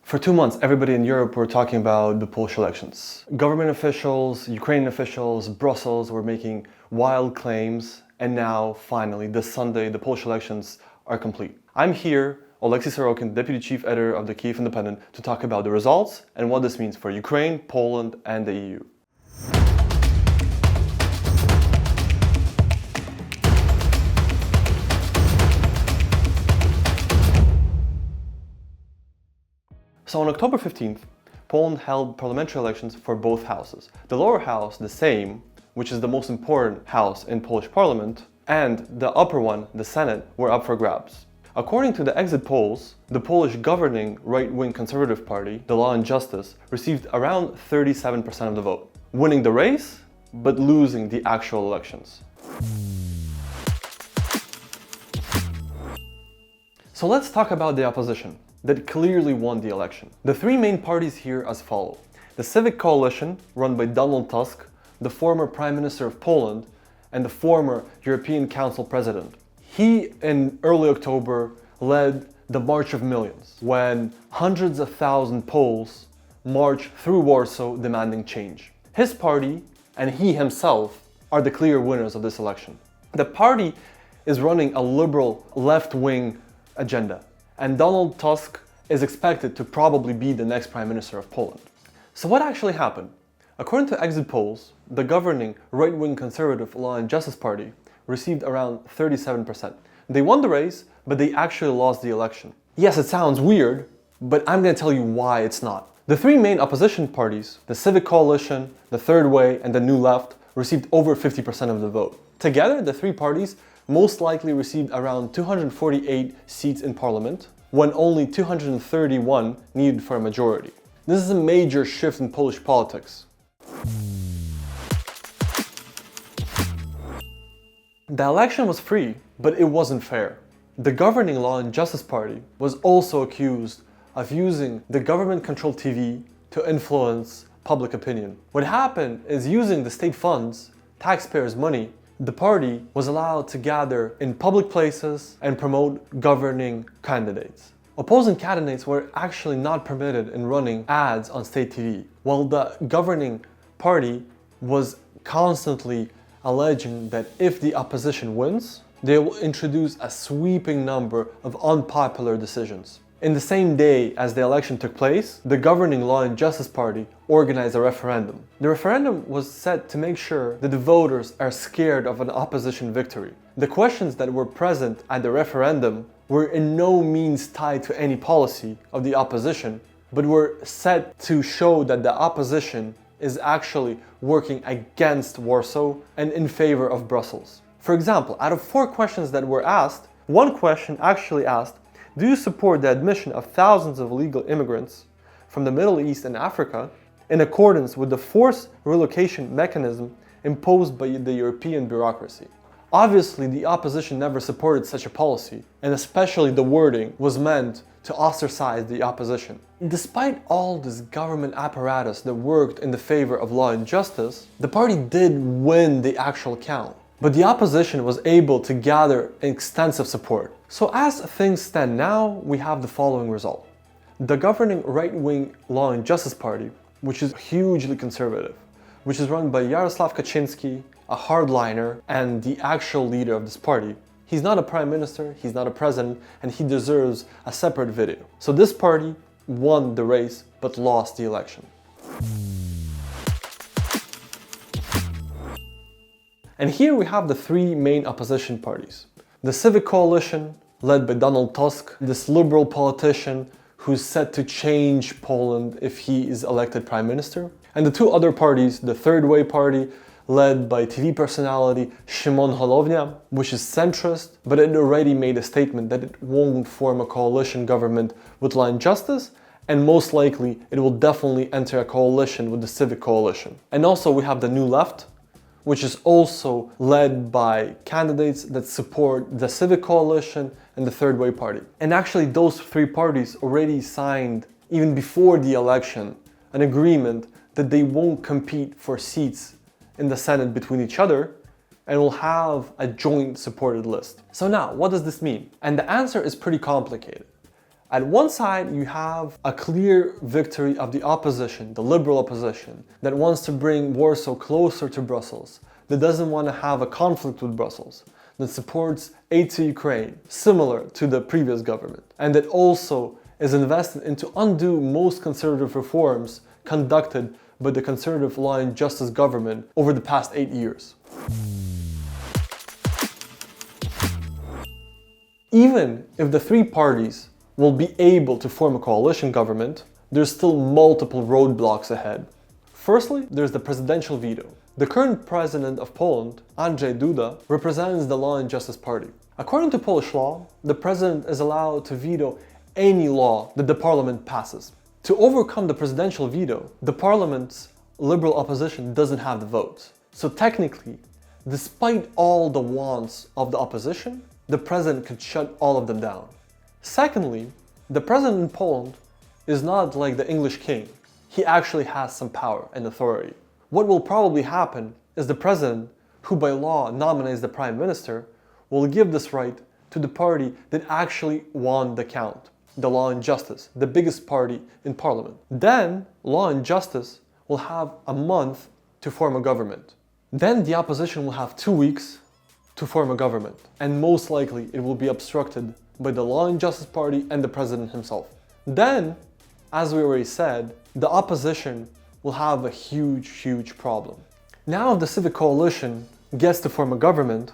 For 2 months, everybody in Europe were talking about the Polish elections. Government officials, Ukrainian officials, Brussels were making wild claims, and now, finally, this Sunday, the Polish elections are complete. I'm here, Oleksiy Sorokin, Deputy Chief Editor of the Kyiv Independent, to talk about the results and what this means for Ukraine, Poland, and the EU. So on October 15th, Poland held parliamentary elections for both houses. The lower house, the Sejm, which is the most important house in Polish parliament, and the upper one, the Senate, were up for grabs. According to the exit polls, the Polish governing right-wing Conservative Party, the Law and Justice, received around 37% of the vote, winning the race, but losing the actual elections. So let's talk about the opposition that clearly won the election. The three main parties here as follow. The Civic Coalition, run by Donald Tusk, the former Prime Minister of Poland, and the former European Council President. He, in early October, led the March of Millions, when hundreds of thousands of Poles marched through Warsaw demanding change. His party, and he himself, are the clear winners of this election. The party is running a liberal left-wing agenda, and Donald Tusk is expected to probably be the next Prime Minister of Poland. So what actually happened? According to exit polls, the governing right-wing Conservative Law and Justice Party received around 37%. They won the race, but they actually lost the election. Yes, it sounds weird, but I'm going to tell you why it's not. The three main opposition parties, the Civic Coalition, the Third Way, and the New Left, received over 50% of the vote. Together, the three parties most likely received around 248 seats in parliament, when only 231 needed for a majority. This is a major shift in Polish politics. The election was free, but it wasn't fair. The governing Law and Justice Party was also accused of using the government-controlled TV to influence public opinion. What happened is, using the state funds, taxpayers' money, the party was allowed to gather in public places and promote governing candidates. Opposing candidates were actually not permitted in running ads on state TV, while the governing party was constantly alleging that if the opposition wins, they will introduce a sweeping number of unpopular decisions. In the same day as the election took place, the governing Law and Justice Party organized a referendum. The referendum was set to make sure that the voters are scared of an opposition victory. The questions that were present at the referendum were in no means tied to any policy of the opposition, but were set to show that the opposition is actually working against Warsaw and in favor of Brussels. For example, out of 4 questions that were asked, one question actually asked, "Do you support the admission of thousands of illegal immigrants from the Middle East and Africa in accordance with the forced relocation mechanism imposed by the European bureaucracy?" Obviously, the opposition never supported such a policy, and especially the wording was meant to ostracize the opposition. Despite all this government apparatus that worked in the favor of law and justice, the party did win the actual count. But the opposition was able to gather extensive support. So as things stand now, we have the following result. The governing right-wing Law and Justice Party, which is hugely conservative, which is run by Jarosław Kaczynski, a hardliner and the actual leader of this party. He's not a prime minister, he's not a president, and he deserves a separate video. So this party won the race but lost the election. And here we have the three main opposition parties. The Civic Coalition, led by Donald Tusk, this liberal politician who's set to change Poland if he is elected prime minister. And the two other parties, the Third Way party, led by TV personality Szymon Hołownia, which is centrist, but it already made a statement that it won't form a coalition government with Law and Justice, and most likely it will definitely enter a coalition with the Civic Coalition. And also we have the New Left, which is also led by candidates that support the Civic Coalition and the Third Way Party. And actually those three parties already signed, even before the election, an agreement that they won't compete for seats in the Senate between each other, and will have a joint supported list. So now, what does this mean? And the answer is pretty complicated. At one side, you have a clear victory of the opposition, the liberal opposition, that wants to bring Warsaw closer to Brussels, that doesn't want to have a conflict with Brussels, that supports aid to Ukraine, similar to the previous government, and that also is invested in to undo most conservative reforms conducted by the conservative law and justice government over the past 8 years. Even if the three parties will be able to form a coalition government, there's still multiple roadblocks ahead. Firstly, there's the presidential veto. The current president of Poland, Andrzej Duda, represents the Law and Justice Party. According to Polish law, the president is allowed to veto any law that the parliament passes. To overcome the presidential veto, the parliament's liberal opposition doesn't have the votes. So technically, despite all the wants of the opposition, the president could shut all of them down. Secondly, the president in Poland is not like the English king. He actually has some power and authority. What will probably happen is the president, who by law nominates the prime minister, will give this right to the party that actually won the count, the Law and Justice, the biggest party in parliament. Then, Law and Justice will have a month to form a government. Then the opposition will have 2 weeks to form a government, and most likely it will be obstructed by the Law and Justice Party and the president himself. Then, as we already said, the opposition will have a huge problem. Now if the Civic Coalition gets to form a government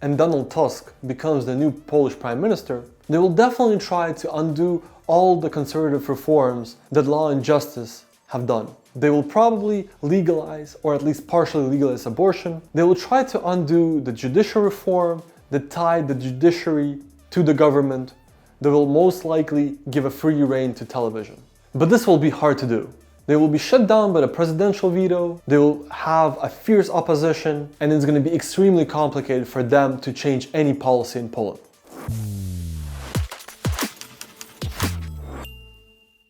and Donald Tusk becomes the new Polish Prime Minister, they will definitely try to undo all the conservative reforms that Law and Justice have done. They will probably legalize, or at least partially legalize, abortion. They will try to undo the judicial reform that tied the judiciary to the government. They will most likely give a free rein to television. But this will be hard to do. They will be shut down by the presidential veto, they will have a fierce opposition, and it's going to be extremely complicated for them to change any policy in Poland.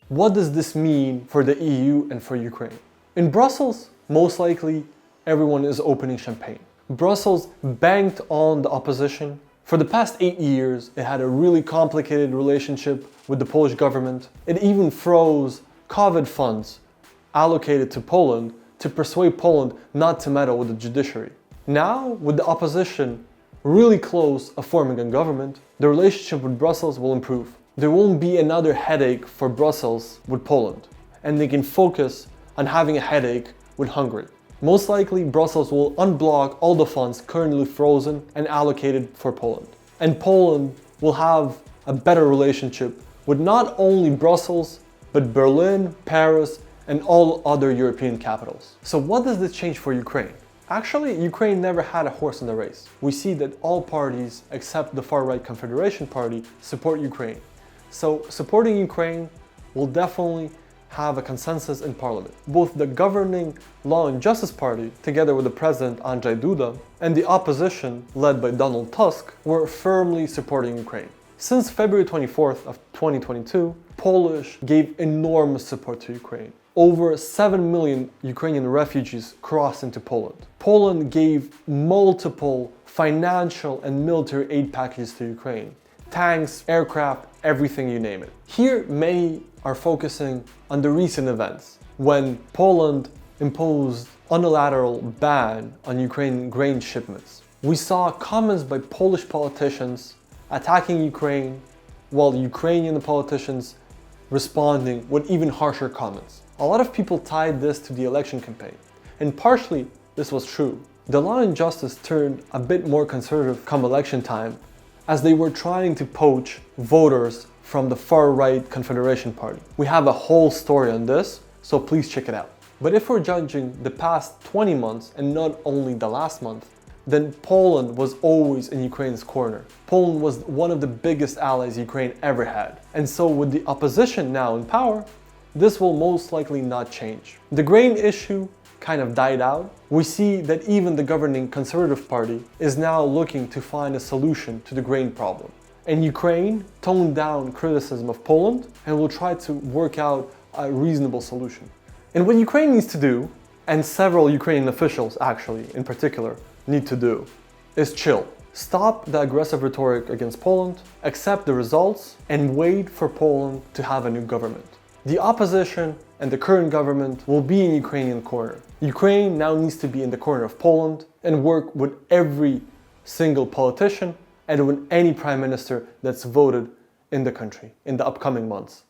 What does this mean for the EU and for Ukraine? In Brussels, most likely everyone is opening champagne. Brussels banked on the opposition. For the past 8 years, it had a really complicated relationship with the Polish government. It even froze COVID funds allocated to Poland to persuade Poland not to meddle with the judiciary. Now, with the opposition really close of forming a government, the relationship with Brussels will improve. There won't be another headache for Brussels with Poland, and they can focus on having a headache with Hungary. Most likely, Brussels will unblock all the funds currently frozen and allocated for Poland. And Poland will have a better relationship with not only Brussels, but Berlin, Paris, and all other European capitals. So what does this change for Ukraine? Actually, Ukraine never had a horse in the race. We see that all parties, except the far-right Confederation Party, support Ukraine. So supporting Ukraine will definitely have a consensus in parliament. Both the governing Law and Justice Party, together with the president Andrzej Duda, and the opposition, led by Donald Tusk, were firmly supporting Ukraine. Since February 24th of 2022, Polish gave enormous support to Ukraine. Over 7 million Ukrainian refugees crossed into Poland. Poland gave multiple financial and military aid packages to Ukraine. Tanks, aircraft, everything you name it. Here, many are focusing on the recent events, when Poland imposed unilateral ban on Ukrainian grain shipments. We saw comments by Polish politicians attacking Ukraine, while Ukrainian politicians responding with even harsher comments. A lot of people tied this to the election campaign, and partially this was true. The Law and Justice turned a bit more conservative come election time, as they were trying to poach voters from the far-right Confederation Party. We have a whole story on this, so please check it out. But if we're judging the past 20 months and not only the last month, then Poland was always in Ukraine's corner. Poland was one of the biggest allies Ukraine ever had. And so with the opposition now in power, this will most likely not change. The grain issue kind of died out. We see that even the governing Conservative Party is now looking to find a solution to the grain problem. And Ukraine toned down criticism of Poland and will try to work out a reasonable solution. And what Ukraine needs to do, and several Ukrainian officials actually in particular need to do, is chill. Stop the aggressive rhetoric against Poland, accept the results, and wait for Poland to have a new government. The opposition and the current government will be in Ukrainian corner. Ukraine now needs to be in the corner of Poland and work with every single politician and with any prime minister that's voted in the country in the upcoming months.